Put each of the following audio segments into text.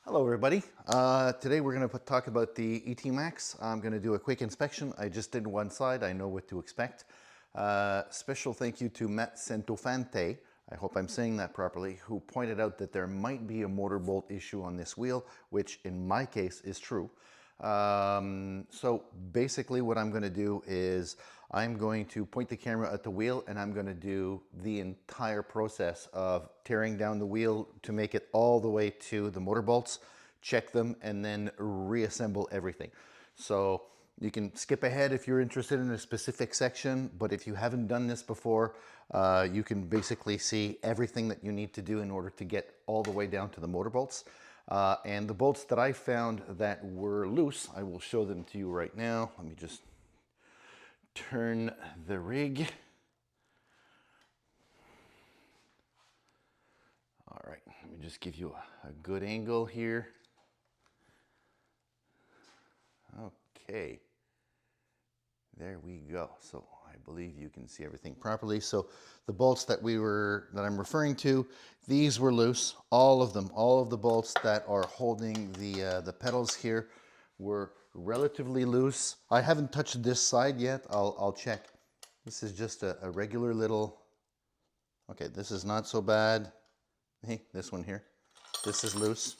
Hello everybody. Today we're going to talk about the ET Max. I'm going to do a quick inspection. I just did one side. I know what to expect. Special thank you to Matt Centofante, I hope I'm saying that properly, who pointed out that there might be a motor bolt issue on this wheel, which in my case is true. So basically what I'm going to do is I'm going to point the camera at the wheel and I'm going to do the entire process of tearing down the wheel to make it all the way to the motor bolts, check them, and then reassemble everything. So you can skip ahead if you're interested in a specific section, but if you haven't done this before, you can basically see everything that you need to do in order to get all the way down to the motor bolts. And the bolts that I found that were loose, I will show them to you right now. Let me just turn the rig. All right, let me just give you a good angle here. Okay, there we go. So I believe you can see everything properly. So the bolts that I'm referring to, these were loose, all of them. All of the bolts that are holding the pedals here were relatively loose. I haven't touched this side yet. I'll check. This is just a regular little, okay, this is not so bad. Hey, this one here, this is loose.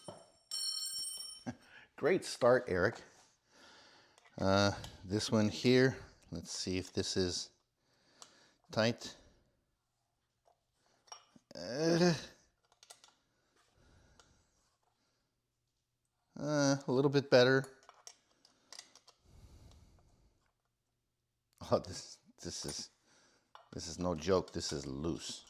Great start, Eric. This one here, let's see if this is tight. A little bit better. Oh, this is no joke. This is loose.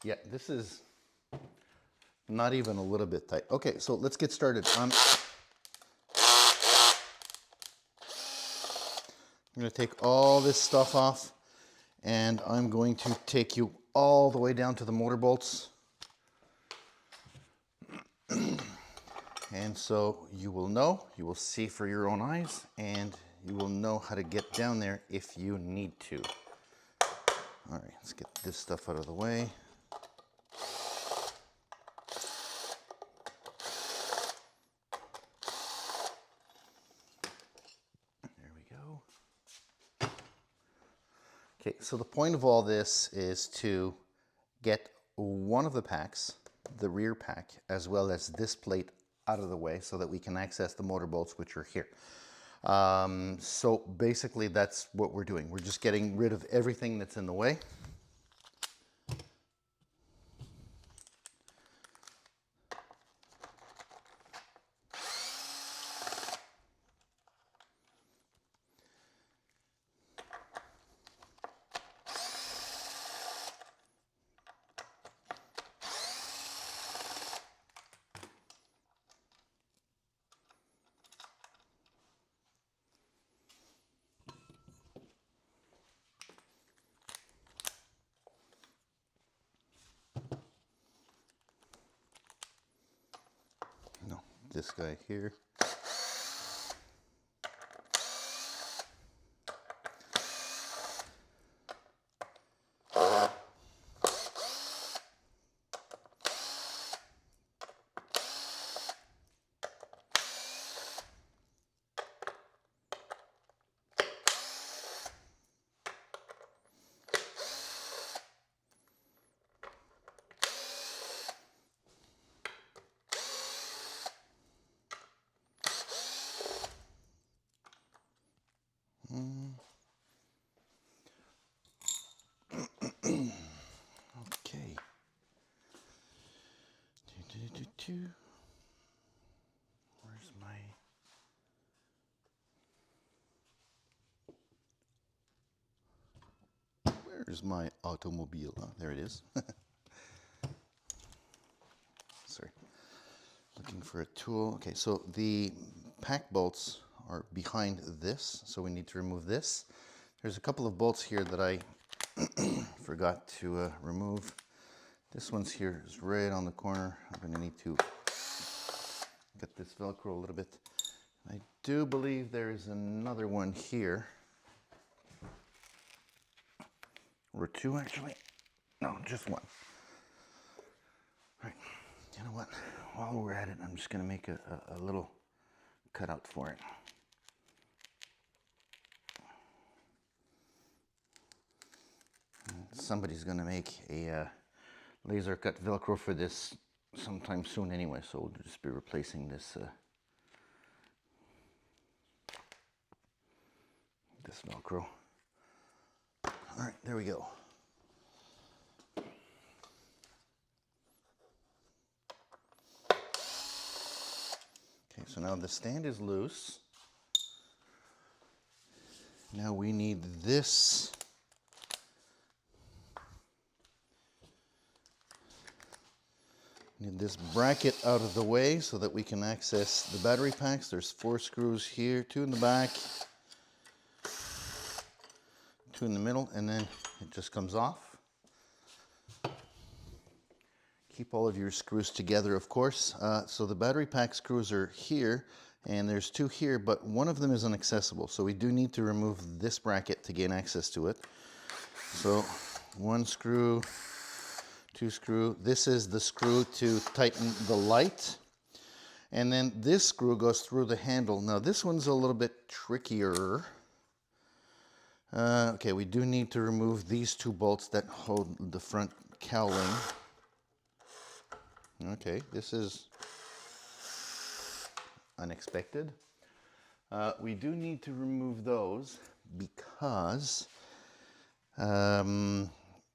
Yeah, this is not even a little bit tight. Okay, so let's get started. I'm going to take all this stuff off, and I'm going to take you all the way down to the motor bolts. And so you will see for your own eyes, and you will know how to get down there if you need to. All right, let's get this stuff out of the way. There we go. Okay, so the point of all this is to get one of the packs, the rear pack, as well as this plate out of the way so that we can access the motor bolts, which are here. So basically that's what we're doing. We're just getting rid of everything that's in the way. No, this guy here. Okay. Where's my automobile? Oh, there it is. Sorry. Looking for a tool. Okay, so the pack bolts are behind this, so we need to remove this. There's a couple of bolts here that I forgot to remove. This one's here is right on the corner. I'm going to need to get this Velcro a little bit. I do believe there is another one here, or two actually. No, just one. All right, you know what? While we're at it, I'm just going to make a little cutout for it. Somebody's going to make a laser cut Velcro for this sometime soon anyway, so we'll just be replacing this this Velcro. All right, there we go. Okay, so now the stand is loose. Now we need this. Need this bracket out of the way so that we can access the battery packs. There's 4 screws here, 2 in the back, 2 in the middle, and then it just comes off. Keep all of your screws together, of course. So the battery pack screws are here, and there's 2 here, but one of them is inaccessible. So we do need to remove this bracket to gain access to it. So 1 screw, 2 screw. This is the screw to tighten the light. And then this screw goes through the handle. Now this one's a little bit trickier. Okay, we do need to remove these 2 bolts that hold the front cowling. Okay, this is unexpected. We do need to remove those because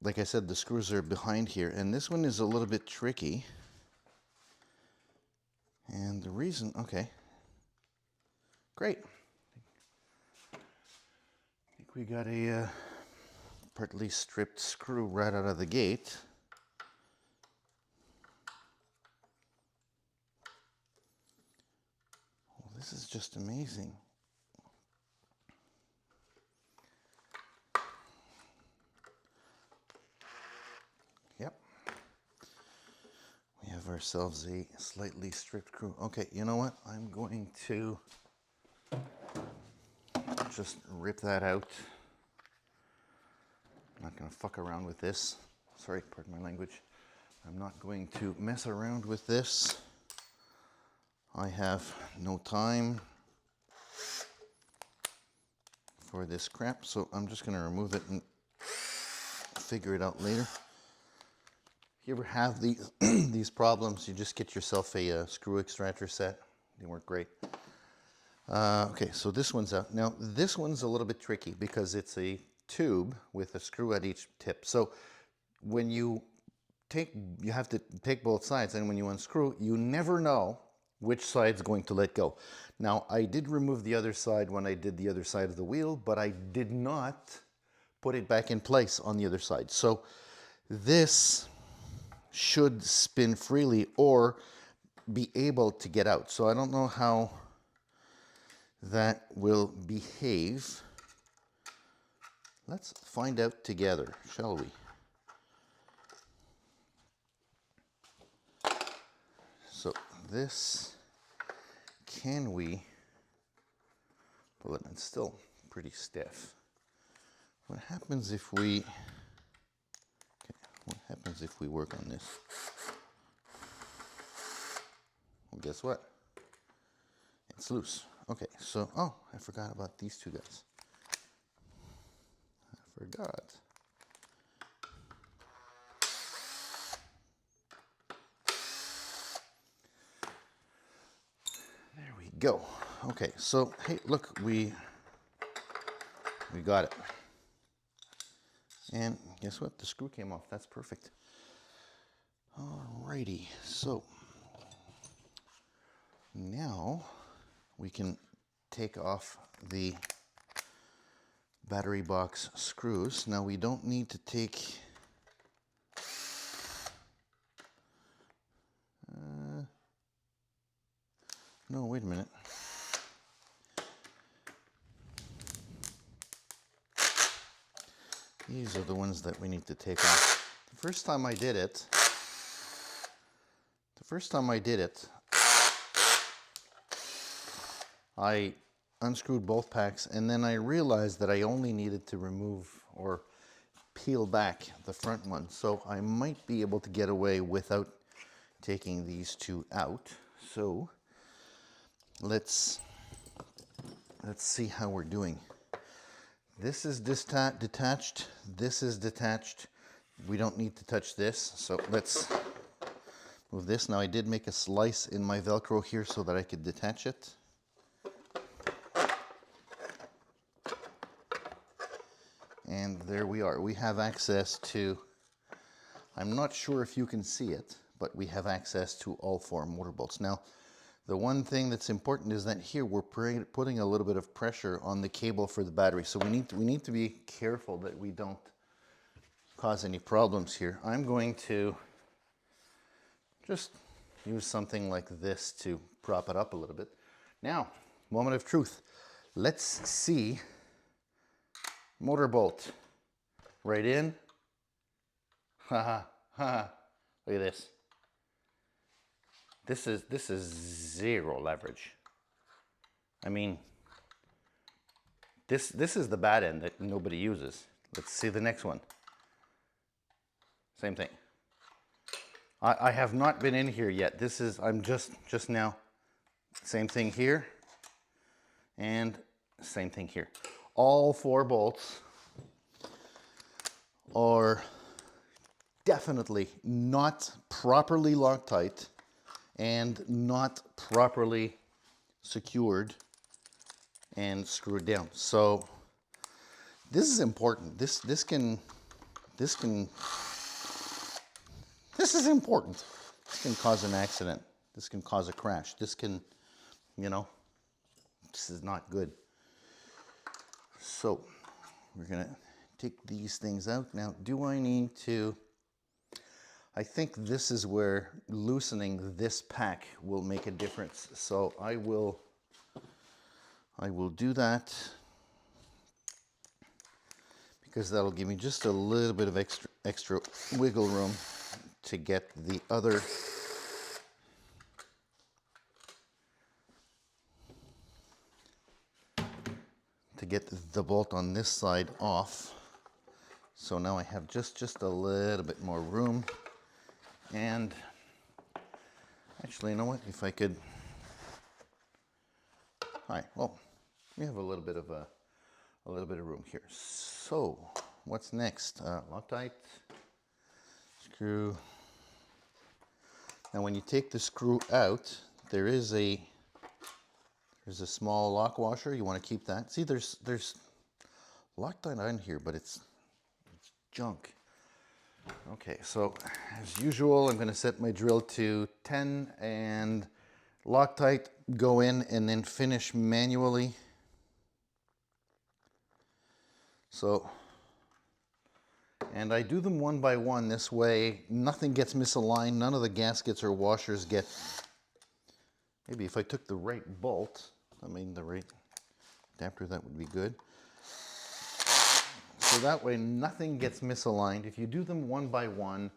like I said, the screws are behind here, and this one is a little bit tricky. And the reason, okay, great. I think we got a partly stripped screw right out of the gate. Well, this is just amazing. Yep. We have ourselves a slightly stripped screw. Okay, you know what? I'm going to just rip that out. I'm not going to fuck around with this. Sorry, pardon my language. I'm not going to mess around with this. I have no time for this crap, so I'm just going to remove it and figure it out later. If you ever have these these problems, you just get yourself a screw extractor set. They work great. Okay, so this one's out. Now, this one's a little bit tricky because it's a tube with a screw at each tip. So when you have to take both sides, and when you unscrew, you never know which side's going to let go. Now, I did remove the other side when I did the other side of the wheel, but I did not put it back in place on the other side. So this should spin freely or be able to get out. So I don't know how that will behave. Let's find out together, shall we? So this, can we pull it? It's still pretty stiff. What happens if we work on this? Well, guess what? It's loose. Okay, so, oh, I forgot about these 2 guys. I forgot. There we go. Okay, so, hey, look, we got it. And guess what? The screw came off. That's perfect. Alrighty, so now we can take off the battery box screws. Now we don't need to take no, wait a minute. These are the ones that we need to take off. The first time I did it, I unscrewed both packs, and then I realized that I only needed to remove or peel back the front one. So I might be able to get away without taking these two out. So let's see how we're doing. This is detached. This is detached. We don't need to touch this. So let's move this. Now I did make a slice in my Velcro here so that I could detach it. And there we are. We have access to, I'm not sure if you can see it, but we have access to all 4 motor bolts. Now, the one thing that's important is that here we're putting a little bit of pressure on the cable for the battery. So we need to be careful that we don't cause any problems here. I'm going to just use something like this to prop it up a little bit. Now, moment of truth. Let's see. Motor bolt. Right in. Ha ha ha. Look at this. This is zero leverage. I mean, this is the bad end that nobody uses. Let's see the next one. Same thing. I have not been in here yet. I'm just now. Same thing here. And same thing here. All 4 bolts are definitely not properly Loctite and not properly secured and screwed down. So this is important. This is important. This can cause an accident. This can cause a crash. This can, this is not good. So we're gonna take these things out. Now, do I need to, I think this is where loosening this pack will make a difference. So I will do that because that'll give me just a little bit of extra wiggle room to get the other bolt on this side off. So now I have just a little bit more room. And actually, you know what? If I could, well, we have a little bit of room here. So what's next? Loctite screw. Now, when you take the screw out, there's a small lock washer. You want to keep that. See, there's Loctite on here, but it's junk. Okay, so as usual, I'm going to set my drill to 10 and Loctite, go in and then finish manually. So, and I do them one by one. This way, nothing gets misaligned. None of the gaskets or washers get, maybe if I took the right bolt, the right adapter, that would be good. So that way nothing gets misaligned. If you do them one by one,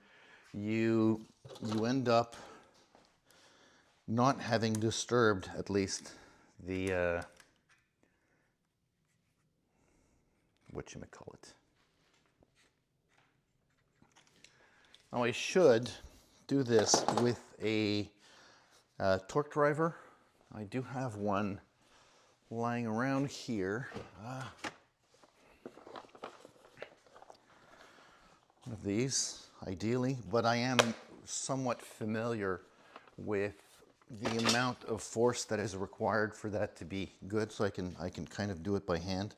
you end up not having disturbed, at least, the whatchamacallit. Now I should do this with a torque driver. I do have one lying around here. One of these, ideally, but I am somewhat familiar with the amount of force that is required for that to be good, so I can kind of do it by hand.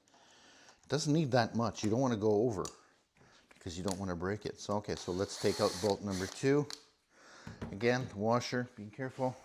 It doesn't need that much. You don't want to go over because you don't want to break it. So okay, so let's take out bolt number 2. Again, washer, be careful.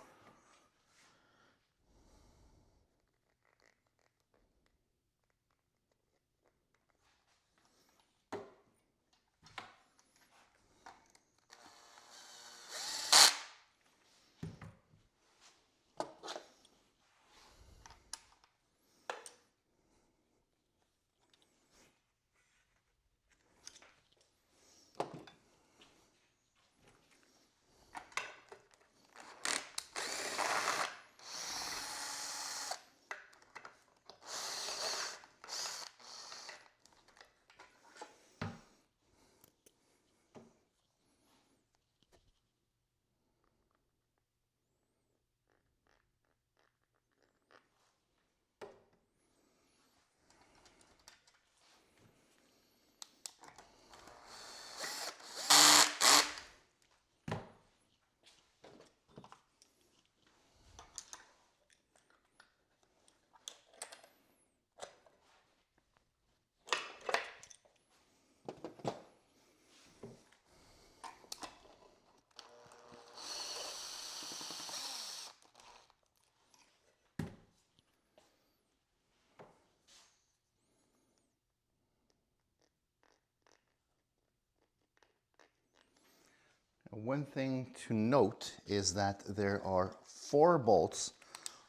One thing to note is that there are 4 bolts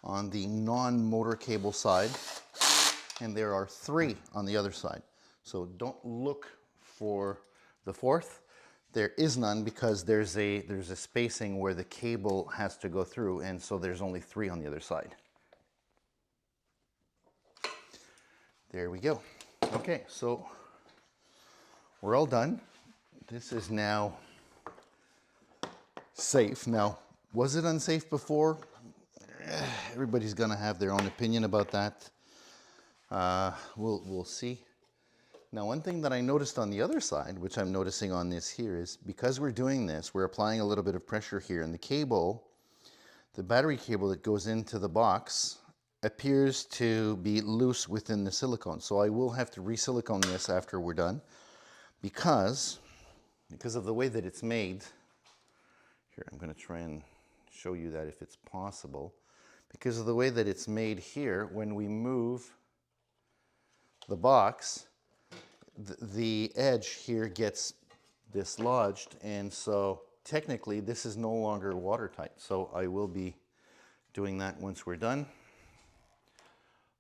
on the non-motor cable side, and there are 3 on the other side. So don't look for the 4th. There is none because there's a spacing where the cable has to go through, and so there's only 3 on the other side. There we go. Okay, so we're all done. This is now safe. Now, was it unsafe before? Everybody's gonna have their own opinion about that. We'll see. Now, one thing that I noticed on the other side, which I'm noticing on this here, is because we're doing this, we're applying a little bit of pressure here, and the cable, the battery cable that goes into the box, appears to be loose within the silicone. So I will have to re-silicone this after we're done because of the way that it's made. Here, I'm going to try and show you that if it's possible. Because of the way that it's made here, when we move the box, the edge here gets dislodged, and so technically this is no longer watertight. So I will be doing that once we're done.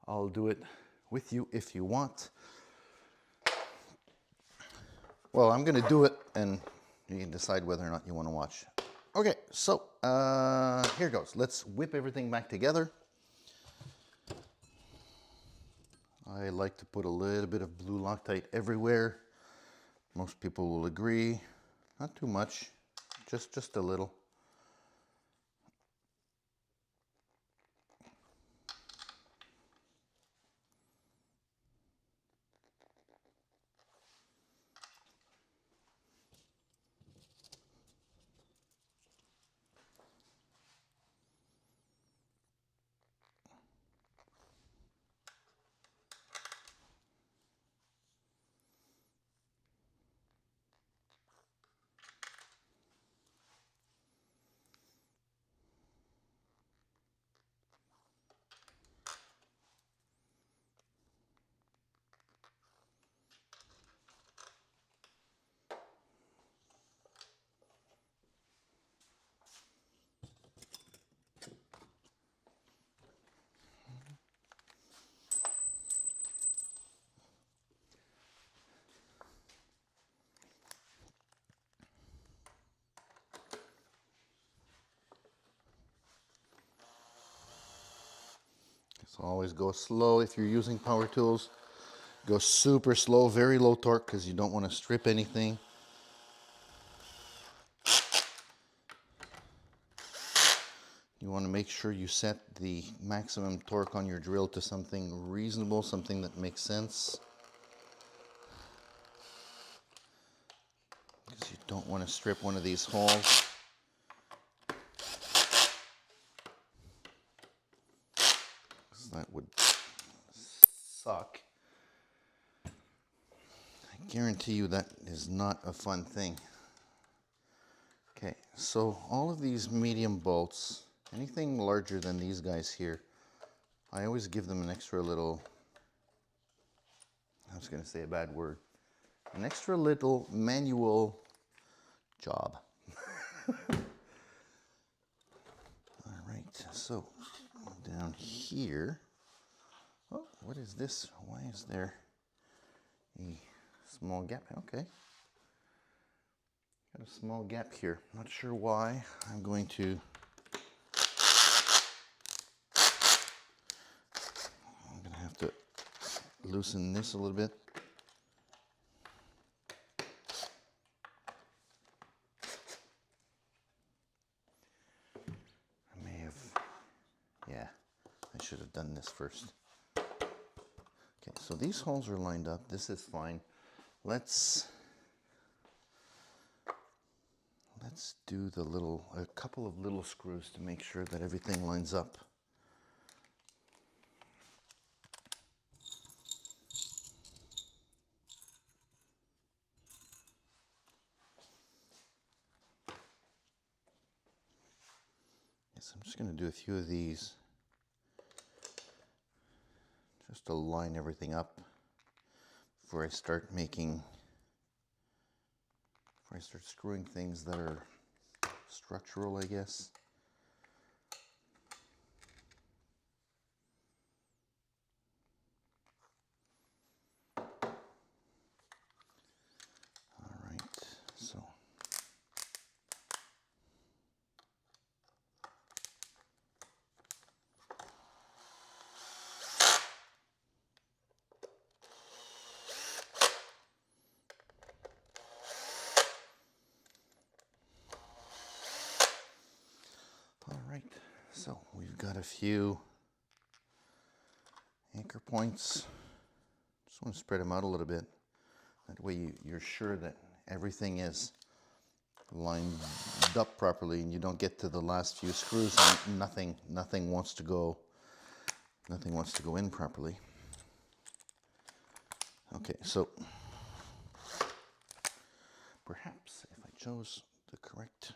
I'll do it with you if you want. Well, I'm going to do it, and you can decide whether or not you want to watch. Okay, so here goes. Let's whip everything back together. I like to put a little bit of blue Loctite everywhere. Most people will agree. Not too much, just a little. So always go slow if you're using power tools. Go super slow, very low torque, because you don't want to strip anything. You want to make sure you set the maximum torque on your drill to something reasonable, something that makes sense. Because you don't want to strip one of these holes. That would suck. I guarantee you that is not a fun thing. Okay, so all of these medium bolts, anything larger than these guys here, I always give them an extra little, I was going to say a bad word, an extra little manual job. All right, so down here, oh, what is this? Why is there a small gap? Okay, got a small gap here. Not sure why. I'm going to have to loosen this a little bit. Yeah, I should have done this first. Okay, so these holes are lined up. This is fine. Let's do a couple of little screws to make sure that everything lines up. Yes, I'm just going to do a few of these just to line everything up before I start screwing things that are structural, I guess. All right, so so we've got a few anchor points. Just want to spread them out a little bit. That way you're sure that everything is lined up properly and you don't get to the last few screws and nothing wants to go in properly. Okay, so perhaps if I chose the correct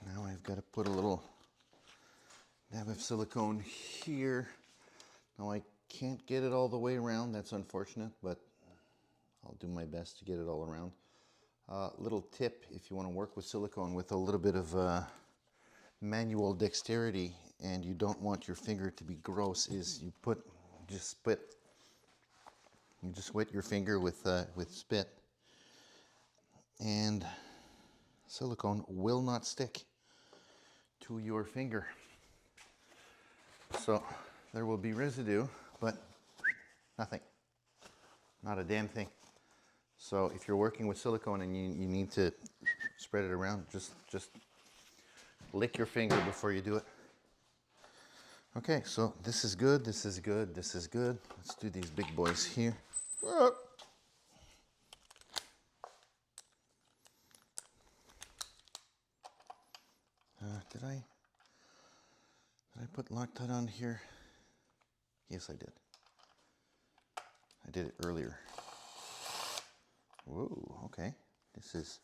now I've got to put a little dab of silicone here. Now I can't get it all the way around, that's unfortunate, but I'll do my best to get it all around. Little tip if you want to work with silicone with a little bit of manual dexterity and you don't want your finger to be gross is you just wet your finger with spit, and silicone will not stick to your finger. So there will be residue, but nothing, not a damn thing. So if you're working with silicone and you need to spread it around, just lick your finger before you do it. Okay, so this is good, this is good, this is good. Let's do these big boys here. Did I put Loctite on here? Yes, I did. I did it earlier. Whoa, okay. This is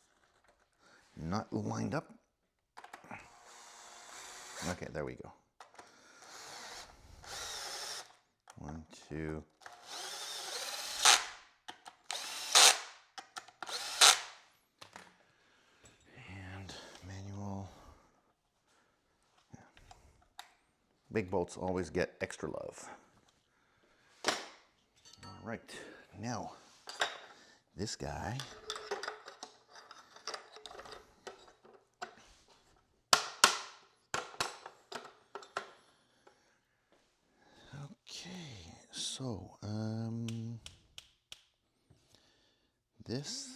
not lined up. Okay, there we go. 1, 2. And manual. Yeah. Big bolts always get extra love. All right, now this guy. Okay, so this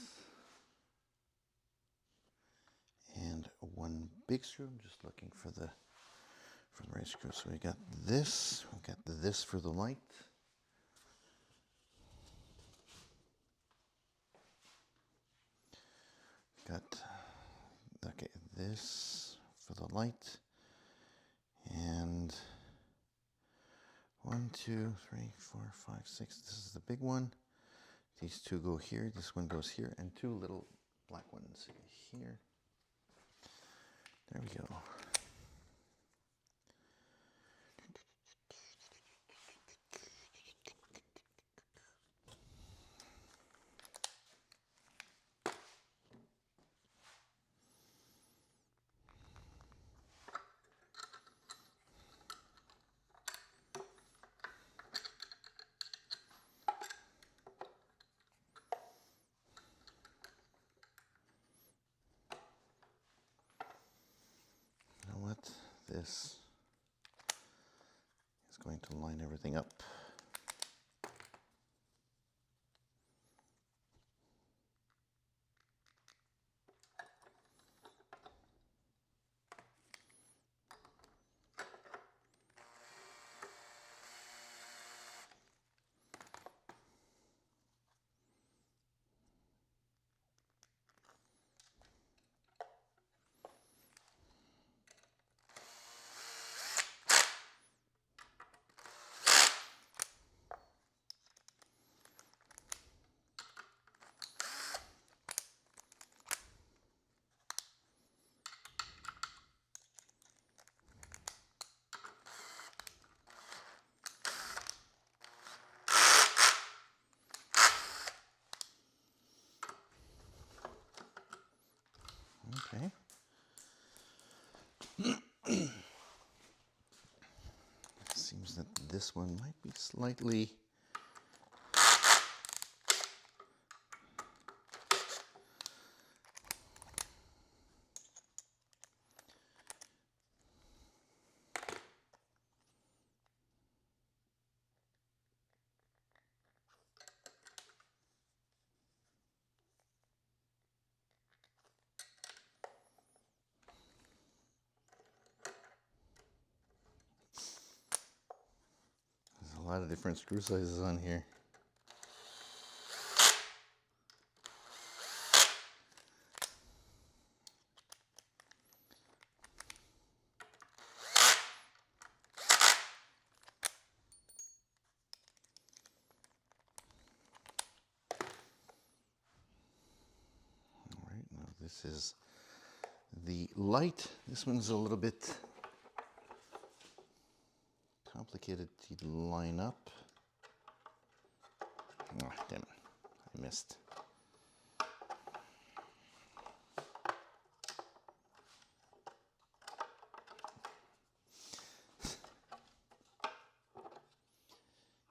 and one big screw. I'm just looking for the right screw. So we got this. We got this for the light. Got okay this for the light, and 1, 2, 3, 4, 5, 6. This is the big one. These two go here. This one goes here, and 2 little black ones here. There we go. This is going to line everything up. this one might be slightly... A lot of different screw sizes on here. All right, now this is the light. This one's a little bit complicated to line up. Oh, damn it, I missed.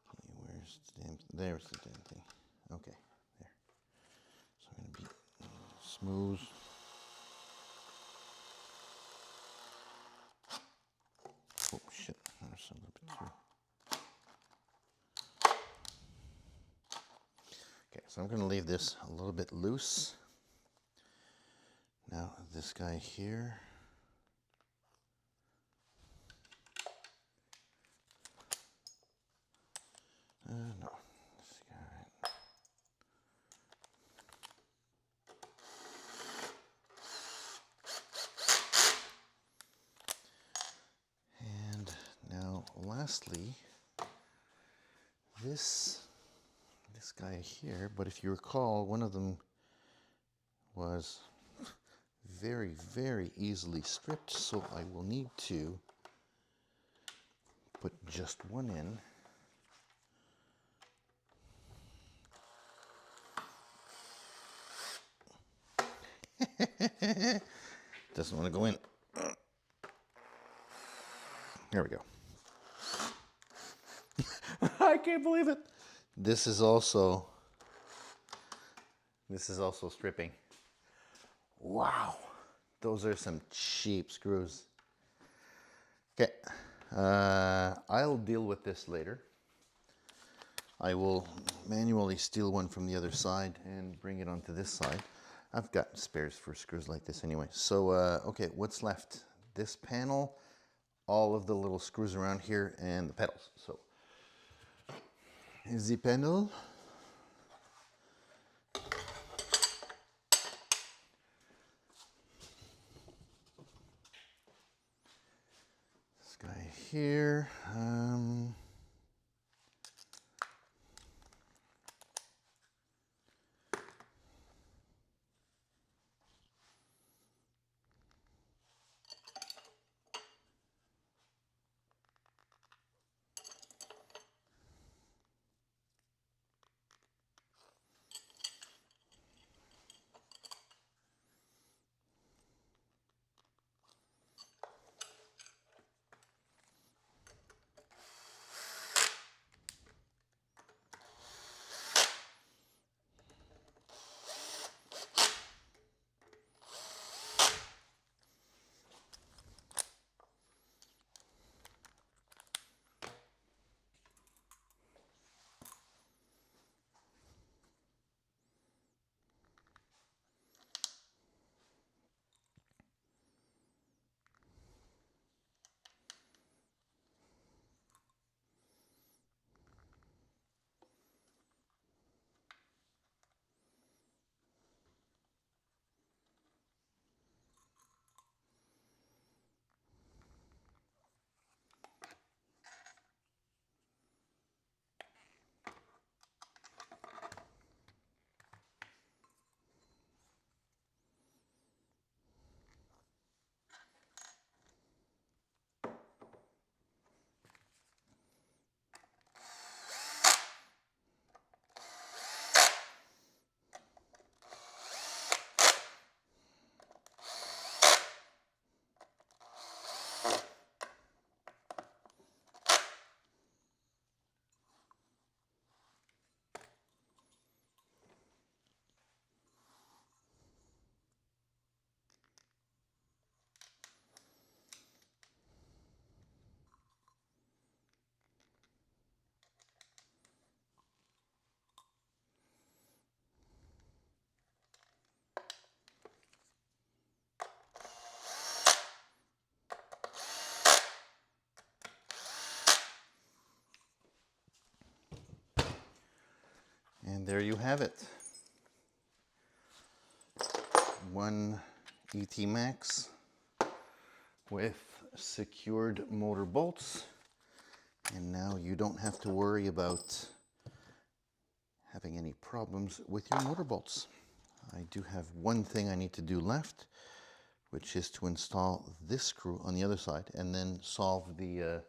Okay, where's the damn, there's the damn thing. Okay, there. So I'm gonna be smooth. Oh shit, there's a little bit through. Okay, so I'm going to leave this a little bit loose. Now this guy here. No, this guy. And now lastly, this guy here, but if you recall, one of them was very, very easily stripped, so I will need to put just one in. Doesn't want to go in. There we go. I can't believe it. This is also stripping. Wow, those are some cheap screws. Okay, I'll deal with this later. I will manually steal one from the other side and bring it onto this side. I've got spares for screws like this anyway. So, okay, what's left? This panel, all of the little screws around here, and the pedals. So, here's the panel. This guy here. And there you have it. One ET Max with secured motor bolts. And now you don't have to worry about having any problems with your motor bolts. I do have one thing I need to do left, which is to install this screw on the other side and then solve the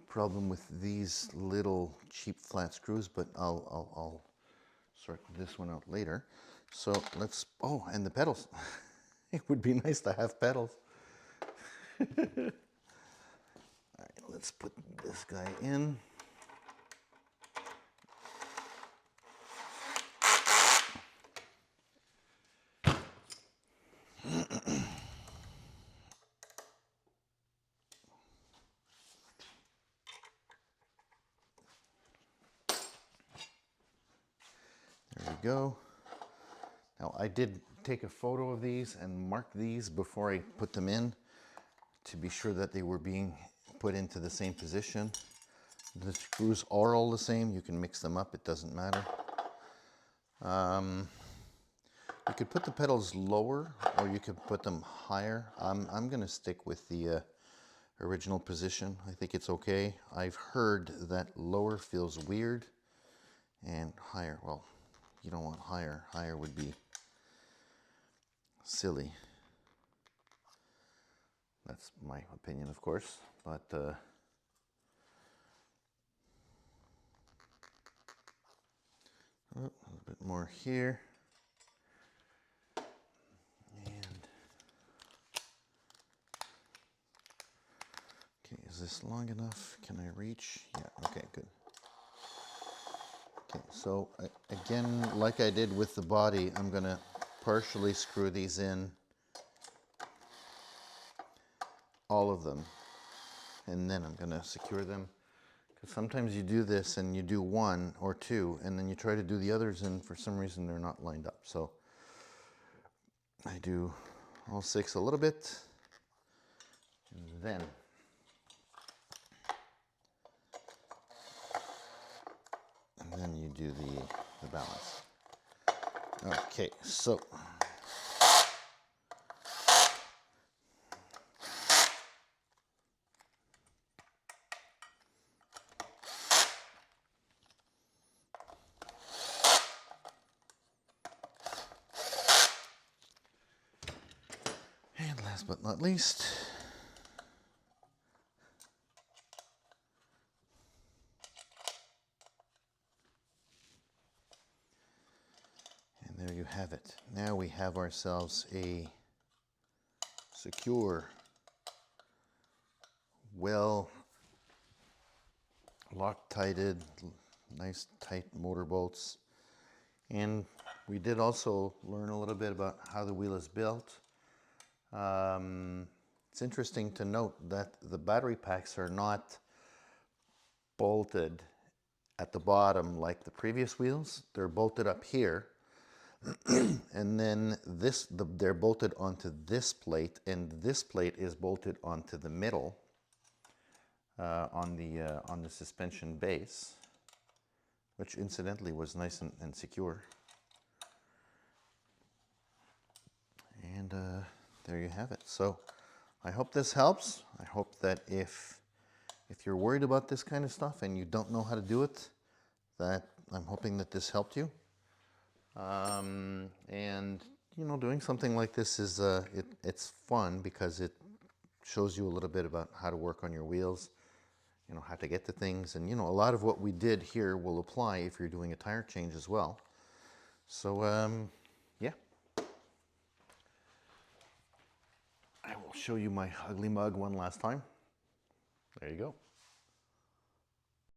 problem with these little cheap flat screws, but I'll sort this one out later. So let's, oh, and the pedals. It would be nice to have pedals. All right, let's put this guy in. There we go. Now I did take a photo of these and mark these before I put them in to be sure that they were being put into the same position. The screws are all the same. You can mix them up, it doesn't matter. You could put the pedals lower or you could put them higher. I'm going to stick with the original position. I think it's okay. I've heard that lower feels weird and higher, well, you don't want higher. Higher would be silly. That's my opinion, of course, but a little bit more here. And okay, is this long enough? Can I reach? Yeah, okay, good. Okay, so again, like I did with the body, I'm going to partially screw these in, all of them, and then I'm going to secure them. Because sometimes you do this and you do one or two, and then you try to do the others, and for some reason they're not lined up. So I do all six a little bit, and then you do the balance. Okay, so and last but not least, there you have it. Now we have ourselves a secure, well Loctited, nice tight motor bolts. And we did also learn a little bit about how the wheel is built. It's interesting to note that the battery packs are not bolted at the bottom like the previous wheels. They're bolted up here. And then they're bolted onto this plate, and this plate is bolted onto the middle on the suspension base, which incidentally was nice and secure. And there you have it. So I hope this helps. I hope that if you're worried about this kind of stuff and you don't know how to do it, that I'm hoping that this helped you. And you know, doing something like this is it's fun because it shows you a little bit about how to work on your wheels, you know, how to get to things, and you know, a lot of what we did here will apply if you're doing a tire change as well. So yeah, I will show you my ugly mug one last time. There you go.